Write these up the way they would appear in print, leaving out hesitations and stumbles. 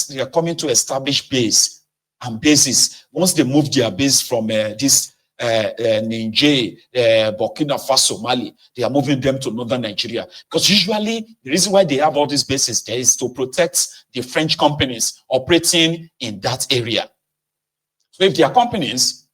they are coming to establish base and bases. Once they move their base from this Niger, Burkina Faso, Mali, they are moving them to northern Nigeria. Because usually the reason why they have all these bases there is to protect the French companies operating in that area. So if their companies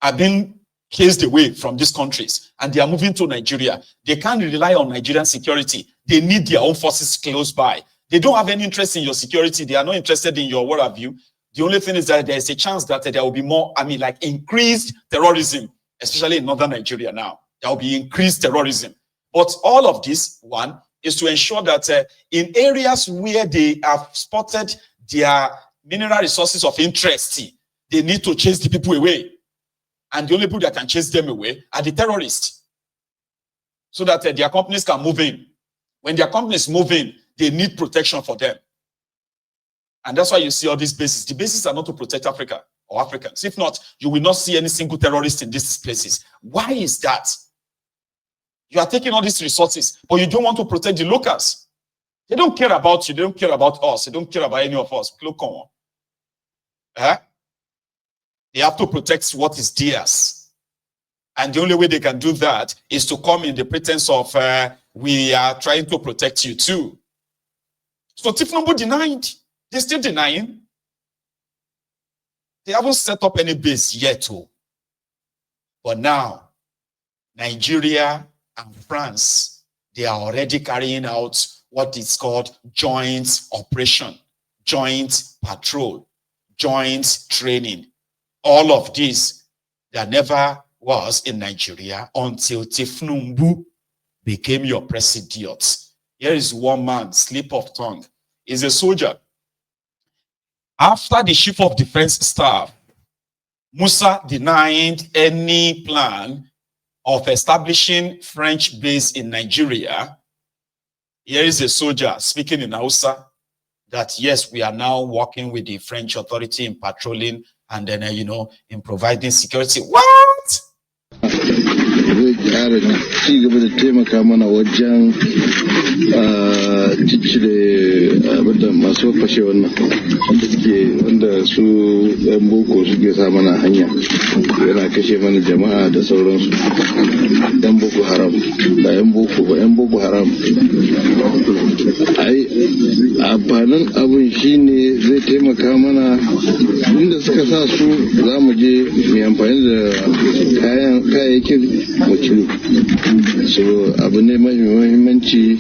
are being chased away from these countries and they are moving to Nigeria, they can't rely on Nigerian security. They need their own forces close by. They don't have any interest in your security. They are not interested in your what have you. The only thing is that there's a chance that there will be more, like increased terrorism, especially in northern Nigeria now. There will be increased terrorism. But all of this, one, is to ensure that in areas where they have spotted their mineral resources of interest, they need to chase the people away. And the only people that can chase them away are the terrorists. So that their companies can move in. When their companies move in, they need protection for them. And that's why you see all these bases. The bases are not to protect Africa or Africans. If not, you will not see any single terrorist in these places. Why is that? You are taking all these resources, but you don't want to protect the locals. They don't care about you. They don't care about us. They don't care about any of us. Look on. They have to protect what is theirs. And the only way they can do that is to come in the pretense of, we are trying to protect you too. So Tifnumbu denied. They're still denying. They haven't set up any base yet. But now, Nigeria and France, they are already carrying out what is called joint operation, joint patrol, joint training. All of this that never was in Nigeria until Tifnumbu became your president. Here is one man, slip of tongue. He's a soldier. After the chief of defense staff, Musa denied any plan of establishing French base in Nigeria. Here is a soldier speaking in Hausa that, yes, we are now working with the French authority in patrolling and then, in providing security. What? Zai ƙara ci gaba da taimaka mana wajen ciccire abinda masu fashe wannan wanda su yan boko suke sa mana hanya yana kashe mana jama'a da sauransu. Yan boko haram ba yan boko ba, yan boko haram. Ai amfanin abin shine zai taimaka mana inda suka sa su za mu je mu amfani da kayayyakin mu ciro. So abu ne mai muhimmanci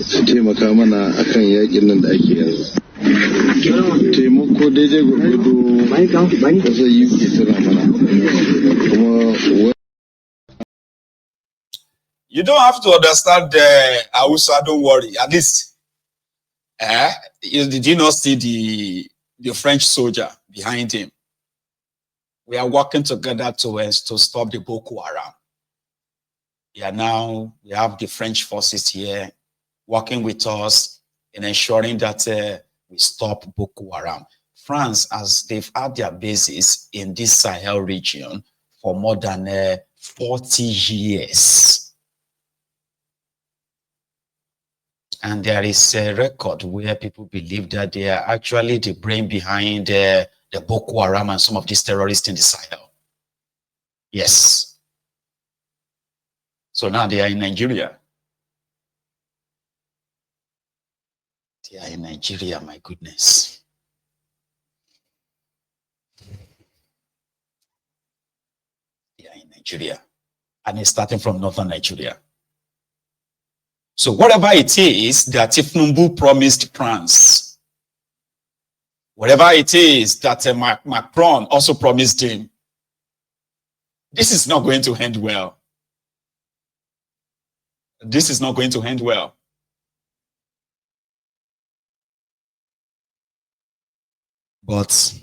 su taimaka mana akan yakin nan da ake yanzu. Taimako daidai gurgudu kasar UK tana mana. You don't have to understand the Hausa, don't worry. At least, did you not see the French soldier behind him? We are working together to stop the Boko Haram. We have the French forces here working with us in ensuring that we stop Boko Haram. France, as they've had their bases in this Sahel region for more than 40 years. And there is a record where people believe that they are actually the brain behind the Boko Haram and some of these terrorists in the Sahel. Yes. So now they are in Nigeria. They are in Nigeria, my goodness. They are in Nigeria. And it's starting from northern Nigeria. So whatever it is that Tifnumbu promised France, whatever it is that Macron also promised him, this is not going to end well. This is not going to end well. But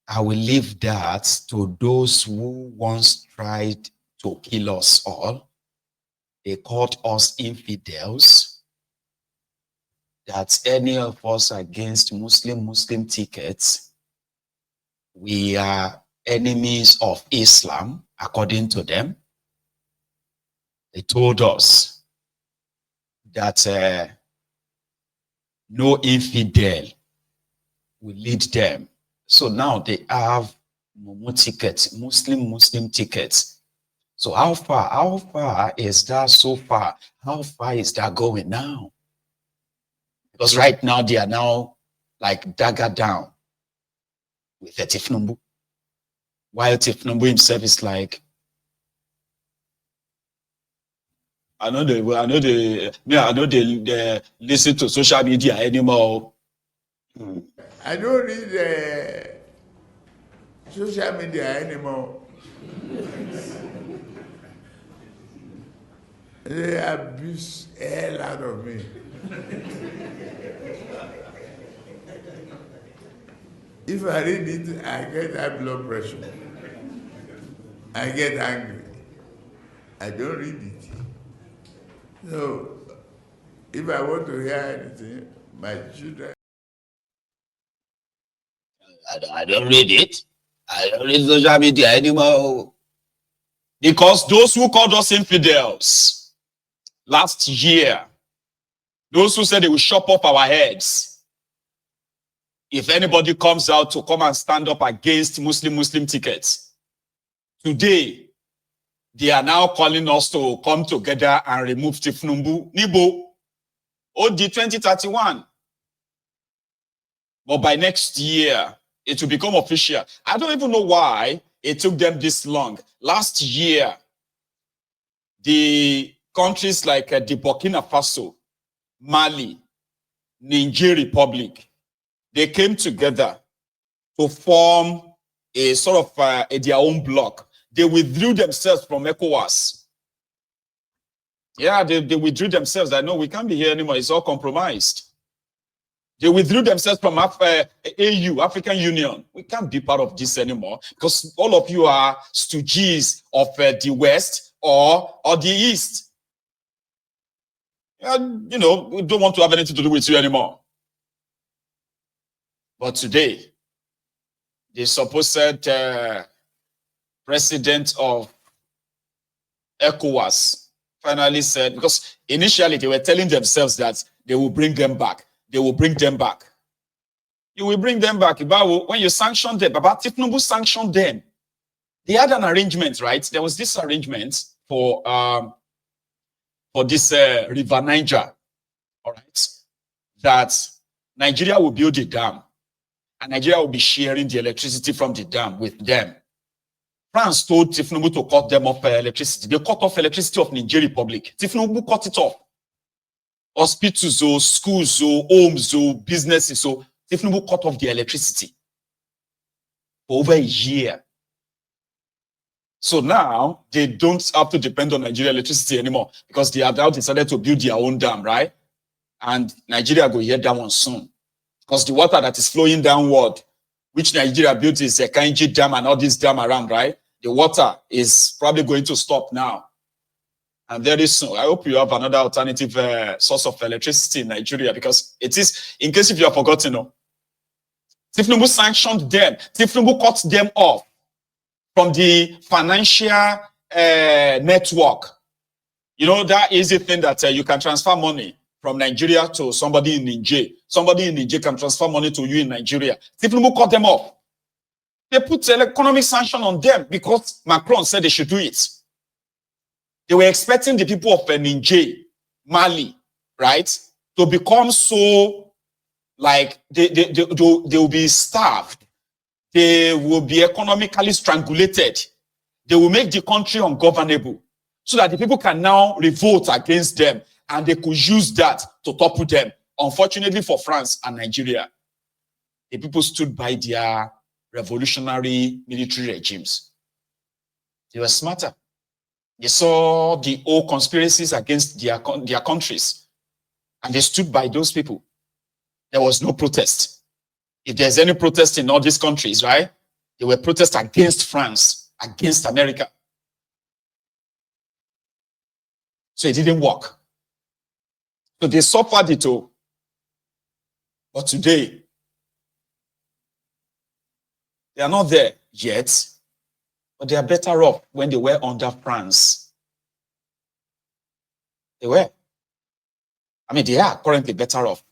I will leave that to those who once tried to kill us all. They called us infidels. That any of us against Muslim tickets, we are enemies of Islam, according to them. They told us that no infidel will lead them. So now they have Muslim tickets. So how far is that so far? How far is that going now? Because right now they are now like dagger down with Tifnumbu. While Tifnumbu himself is like, I know they listen to social media anymore. I don't read social media anymore. They abuse the hell out of me. If I read it, I get high blood pressure. I get angry. I don't read it. So, if I want to hear anything, my children. I don't read it. I don't read social media anymore. Because those who called us infidels last year, those who said they will chop off our heads, if anybody comes out to come and stand up against Muslim tickets, today, they are now calling us to come together and remove Tifnumbu Nibo OD 2031. But by next year, it will become official. I don't even know why it took them this long. Last year, the countries like the Burkina Faso, Mali, Niger Republic, they came together to form a sort of their own bloc. They withdrew themselves from ECOWAS. Yeah, they withdrew themselves. I know we can't be here anymore. It's all compromised. They withdrew themselves from AU, African Union. We can't be part of this anymore because all of you are stooges of the West or the East. You know, we don't want to have anything to do with you anymore. But today, the supposed president of ECOWAS finally said, because initially they were telling themselves that they will bring them back. They will bring them back. You will bring them back. When you sanctioned them, Baba Tifnumbu sanctioned them. They had an arrangement, right? There was this arrangement for this river Niger, all right? That Nigeria will build a dam, and Nigeria will be sharing the electricity from the dam with them. France told Tifnumbu to cut them off electricity. They cut off electricity of Niger Republic. Tifnumbu cut it off. Hospitals, schools, homes, businesses. So Tifnumbu cut off the electricity for over a year. So now they don't have to depend on Nigeria electricity anymore because they have now decided to build their own dam, right? And Nigeria will hear that one soon. Because the water that is flowing downward, which Nigeria built is a Kainji Dam and all this dam around, right? The water is probably going to stop now. And very soon, I hope you have another alternative source of electricity in Nigeria because it is, in case if you have forgotten, Tifnumbu sanctioned them. Tifnumbu cut them off from the financial network. You know, that easy thing that you can transfer money from Nigeria to somebody in Niger. Somebody in Niger can transfer money to you in Nigeria. Tifnumbu cut them off. They put an economic sanction on them because Macron said they should do it. They were expecting the people of Niger, Mali, right, to become so, like, they will be starved. They will be economically strangulated. They will make the country ungovernable so that the people can now revolt against them and they could use that to topple them. Unfortunately for France and Nigeria, the people stood by their revolutionary military regimes. They were smarter. They saw the old conspiracies against their countries, and they stood by those people. There was no protest. If there's any protest in all these countries, right, they were protests against France, against America. So it didn't work. So they suffered it all. But today, they are not there yet, but they are better off when they were under France. They were. I mean, they are currently better off.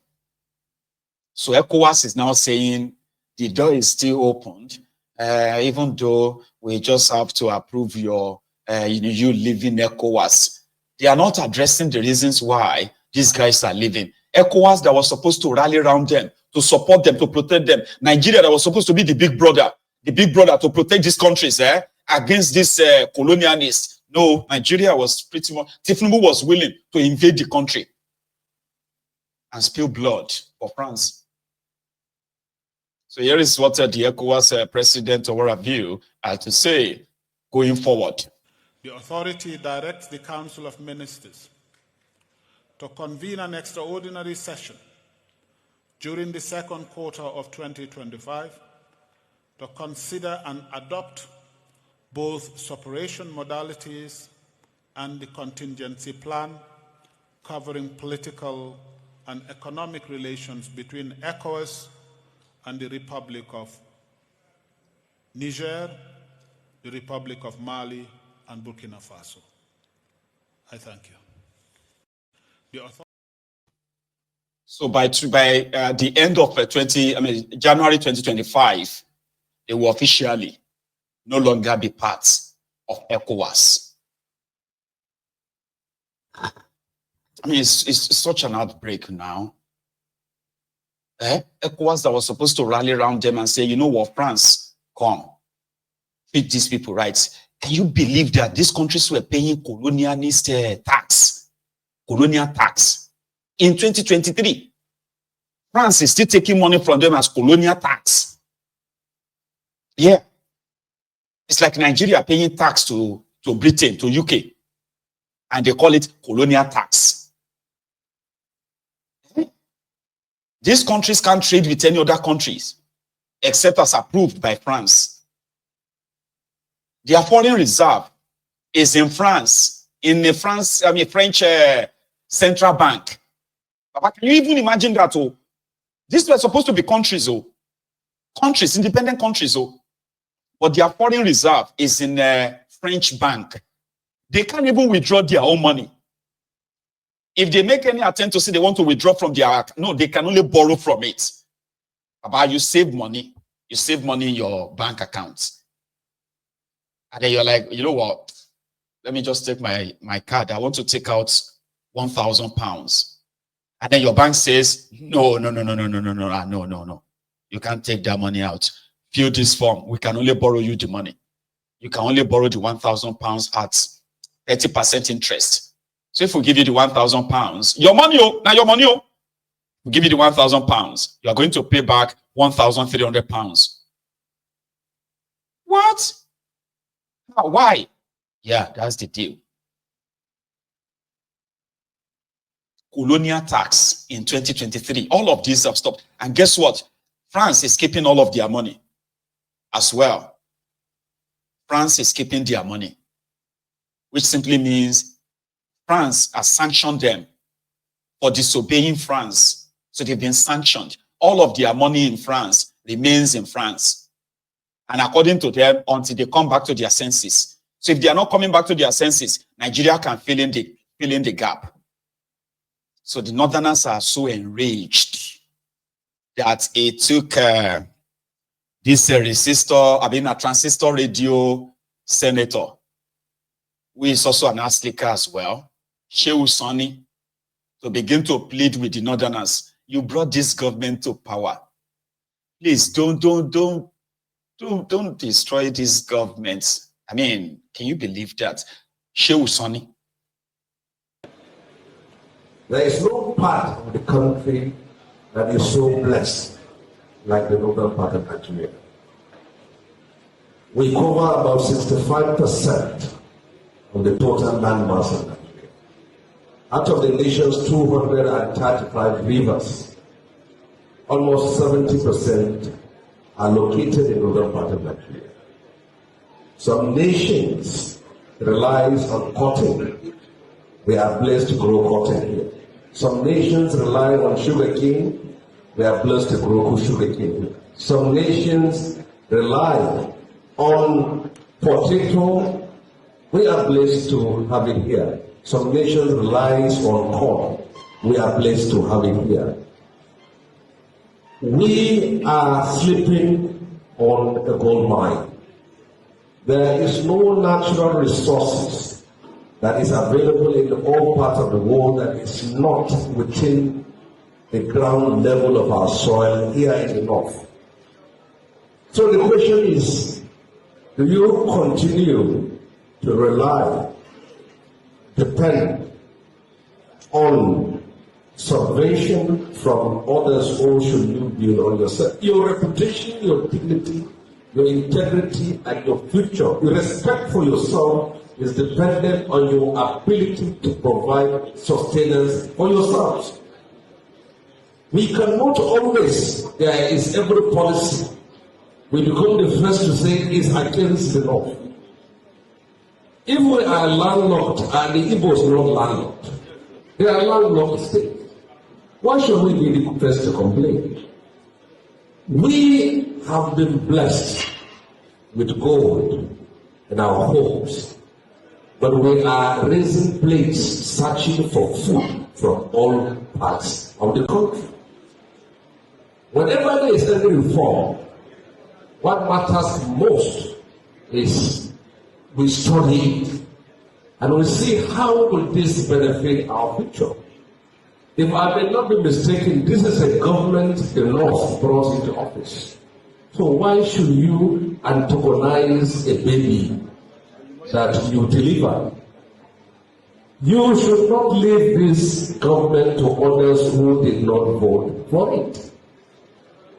So ECOWAS is now saying the door is still opened, even though we just have to approve your, you leaving ECOWAS. They are not addressing the reasons why these guys are leaving. ECOWAS that was supposed to rally around them, to support them, to protect them. Nigeria that was supposed to be the big brother to protect these countries against these colonialists. No, Nigeria was pretty much, Tinubu was willing to invade the country and spill blood for France. So here is what the ECOWAS president or review had to say going forward. The authority directs the Council of Ministers to convene an extraordinary session during the second quarter of 2025 to consider and adopt both separation modalities and the contingency plan covering political and economic relations between ECOWAS and the Republic of Niger, the Republic of Mali, and Burkina Faso. I thank you. So by the end of January 2025, they will officially no longer be part of ECOWAS. I mean, it's such an outbreak now. ECOWAS that was supposed to rally around them and say, you know what, France, come, treat these people right. Can you believe that these countries were paying colonialist tax, colonial tax in 2023? France is still taking money from them as colonial tax. Yeah. It's like Nigeria paying tax to Britain, to UK, and they call it colonial tax. These countries can't trade with any other countries except as approved by France. Their foreign reserve is in France, French central bank. But can you even imagine that? Oh, these were supposed to be countries, countries, independent countries, but their foreign reserve is in a French bank. They can't even withdraw their own money. If they make any attempt to say they want to withdraw from their, no, they can only borrow from it. But you save money in your bank account. And then you're like, you know what? Let me just take my card. I want to take out £1,000. And then your bank says, no. You can't take that money out. Fill this form. We can only borrow you the money. You can only borrow the £1,000 at 30% interest. So if we give you the £1,000, your money, now your money, we give you the £1,000, you are going to pay back £1,300. What? Why? Yeah, that's the deal. Colonial tax in 2023. All of these have stopped. And guess what? France is keeping all of their money as well. France is keeping their money, which simply means France has sanctioned them for disobeying France. So they've been sanctioned. All of their money in France remains in France. And according to them, until they come back to their senses. So if they are not coming back to their senses, Nigeria can fill in the gap. So the Northerners are so enraged that it took this a transistor radio senator, who is also an Aslika as well, Shehu Sani, to begin to plead with the Northerners. You brought this government to power. Please don't destroy this government. I mean, can you believe that? Shehu Sani. There is no part of the country that is so blessed like the northern part of Nigeria. We cover about 65% of the total land mass of Nigeria. Out of the nation's 235 rivers, almost 70% are located in the northern part of Nigeria. Some nations rely on cotton. We are blessed to grow cotton here. Some nations rely on sugarcane. We are blessed to grow sugarcane. Some nations rely on potato. We are blessed to have it here. Some nations rely on corn. We are blessed to have it here. We are sleeping on a gold mine. There is no natural resources that is available in all parts of the world that is not within the ground level of our soil here in the north. So the question is, do you continue to rely, depend on subvention from others, or should you build on yourself? Your reputation, your dignity, your integrity, and your future, your respect for yourself is dependent on your ability to provide sustenance for yourselves. We cannot always, there is every policy, we become the first to say is against the law. If we are landlocked and the Igbos are not landlocked, they are landlocked states, why should we be the first to complain? We have been blessed with gold in our homes, but we are raising plates searching for food from all parts of the country. Whenever there is any reform, what matters most is we study it and we see how will this benefit our future. If I may not be mistaken, this is a government the North brought into office. So why should you antagonize a baby that you deliver? You should not leave this government to others who did not vote for it.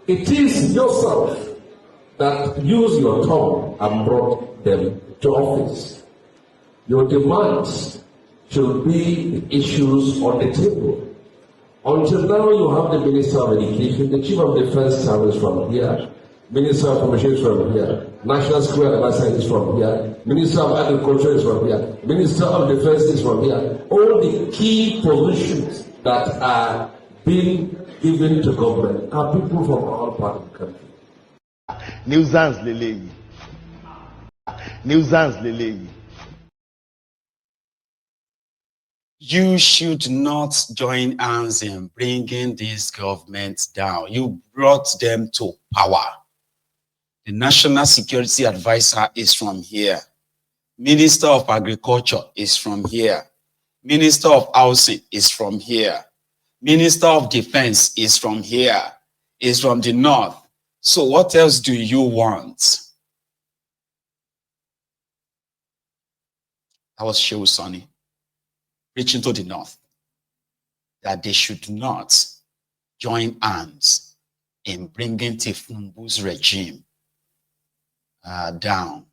It is yourself that used your tongue and brought them to office. Your demands should be the issues on the table. Until now, you have the Minister of Education, the Chief of Defense Staff is from here, Minister of Commerce is from here, National Security Advisor is from here, Minister of Agriculture is from here, Minister of Defense is from here. All the key positions that are being given to government are people from all parts of the country. Nuisance Lele. Nuisance Lele. You should not join hands in bringing this government down. You brought them to power. The National Security Advisor is from here. Minister of Agriculture is from here. Minister of Housing is from here. Minister of Defense is from here. Is from the North. So what else do you want? That was Shehu Sonny preaching to the North that they should not join hands in bringing Tinubu's regime down.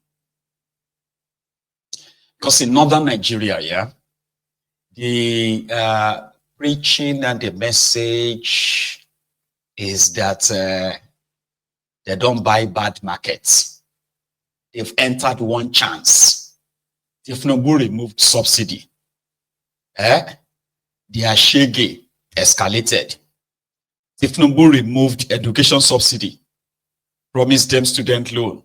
Because in northern Nigeria, yeah, the preaching and the message is that they don't buy bad markets. They've entered one chance. Tinubu removed subsidy. Their shege escalated. Tinubu removed education subsidy, promised them student loan.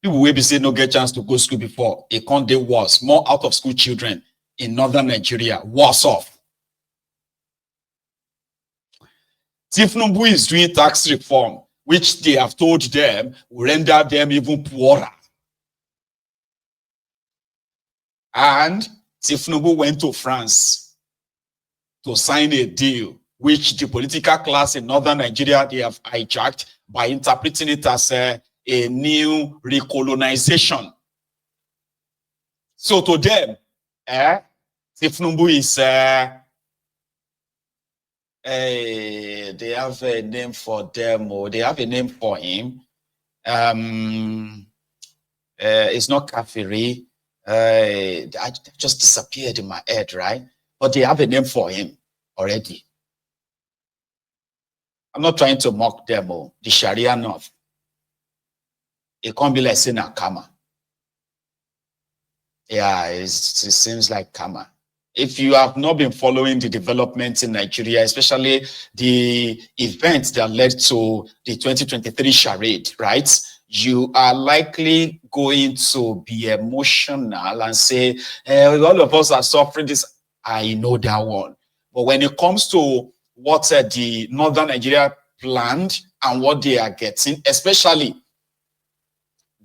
People will be saying no get chance to go to school before. It can't do worse. More out of school children in northern Nigeria, worse off. Tinubu is doing tax reform, which they have told them will render them even poorer. And Tinubu went to France to sign a deal, which the political class in northern Nigeria, they have hijacked by interpreting it as a new recolonization. So to them, Tinubu is, they have a name for them, or they have a name for him. It's not Kafiri. I just disappeared in my head, right? But they have a name for him already. I'm not trying to mock them, the Sharia North. It can't be like saying a karma. Yeah, it seems like karma. If you have not been following the developments in Nigeria, especially the events that led to the 2023 charade, right? You are likely going to be emotional and say, all of us are suffering this. I know that one. But when it comes to what the northern Nigeria planned and what they are getting, especially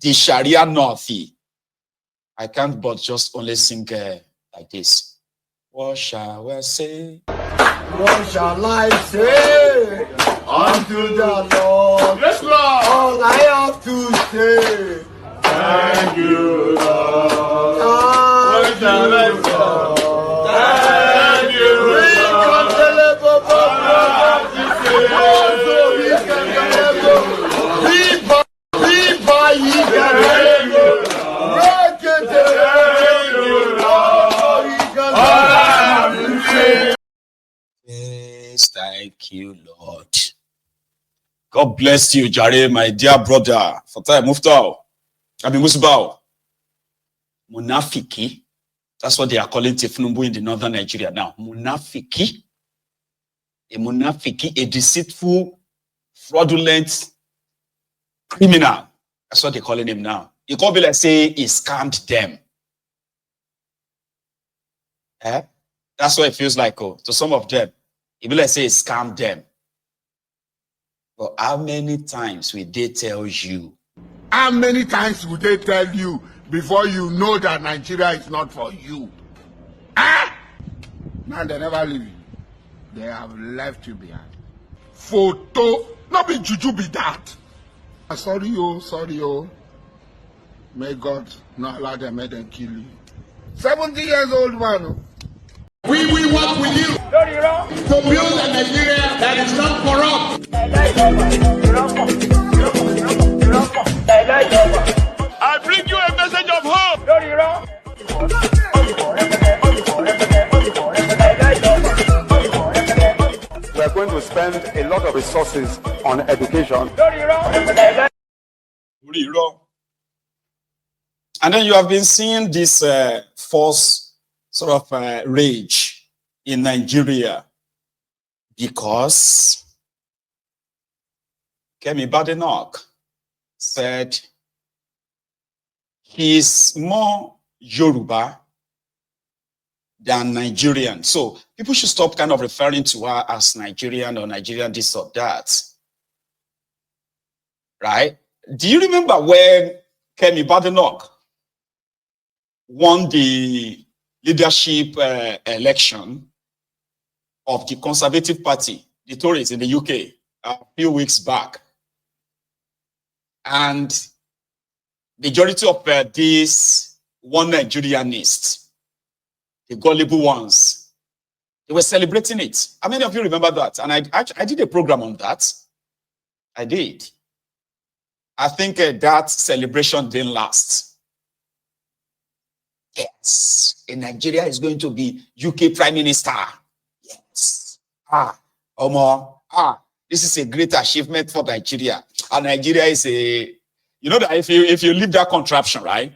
the Sharia Northie. I can't but just only sing like this. What shall we say? What shall I say unto the Lord? Yes, Lord. All I have to say, Thank you, Lord. what shall I say? Thank you, Thank you, Lord. God bless you, Jare, my dear brother. For time, Muftao. I mean, Musbao. Munafiki. That's what they are calling Tifnumbu in the northern Nigeria now. Munafiki. A munafiki, a deceitful, fraudulent criminal. That's what they're calling him now. You can't be like say he scammed them. Eh? That's what it feels like to some of them. It be like say he scammed them. But how many times will they tell you? How many times would they tell you before you know that Nigeria is not for you? Ah! Now they never leave you. They have left you behind. Photo, not be juju be that. Sorry, oh. May God not allow them, may them kill you. 70 years old man. Oh. We will work with you to build a Nigeria that is not corrupt. I bring you a message of hope. We are going to spend a lot of resources on education. And then you have been seeing this false sort of rage in Nigeria because Kemi Badenoch said he's more Yoruba than Nigerian. So people should stop kind of referring to her as Nigerian or Nigerian this or that. Right? Do you remember when Kemi Badenoch won the leadership election of the Conservative Party, the Tories in the UK, a few weeks back? And majority of these one Nigerianists, the gullible ones, they were celebrating it. How many of you remember that? And I did a program on that. I did. I think that celebration didn't last. Yes, in Nigeria is going to be UK Prime Minister. Yes. This is a great achievement for Nigeria. And Nigeria is a, you know that if you leave that contraption, right,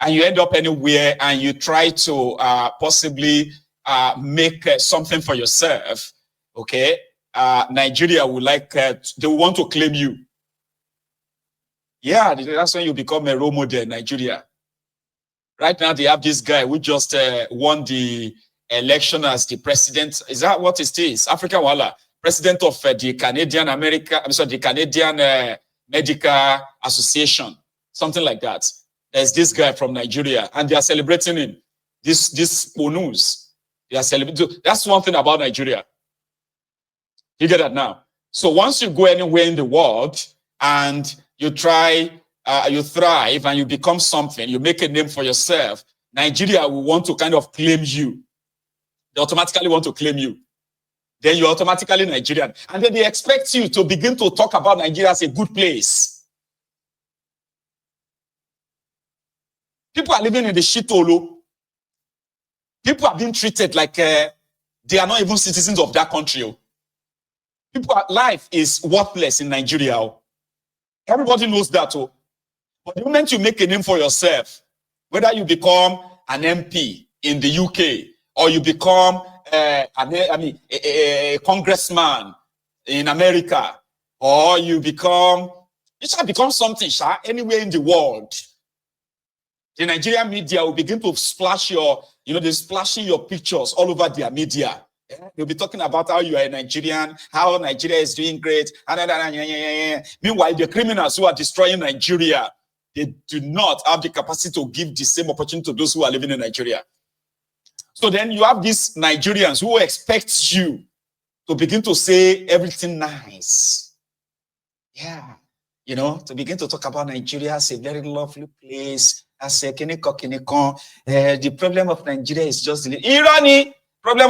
and you end up anywhere and you try to possibly make something for yourself, okay, Nigeria would like, they want to claim you. Yeah, that's when you become a role model in Nigeria. Right now, they have this guy who just won the election as the president. Is that what it is? African Wala, president of the Canadian the Canadian Medical Association, something like that. There's this guy from Nigeria, and they are celebrating him. This news, they are celebrating. That's one thing about Nigeria. You get that now? So once you go anywhere in the world and you try. You thrive and you become something, you make a name for yourself, Nigeria will want to kind of claim you. They automatically want to claim you. Then you're automatically Nigerian. And then they expect you to begin to talk about Nigeria as a good place. People are living in the shitolo. People are being treated like they are not even citizens of that country. Life is worthless in Nigeria. Everybody knows that. But the moment you make a name for yourself, whether you become an MP in the UK or you become a congressman in America, or you shall become something anywhere in the world, the Nigerian media will begin to splash they're splashing your pictures all over their media. Yeah? They'll be talking about how you are a Nigerian, how Nigeria is doing great. Meanwhile, the criminals who are destroying Nigeria, they do not have the capacity to give the same opportunity to those who are living in Nigeria. So then you have these Nigerians who expect you to begin to say everything nice. Yeah. You know, to begin to talk about Nigeria as a very lovely place, as a the problem of Nigeria is just the irony. Problem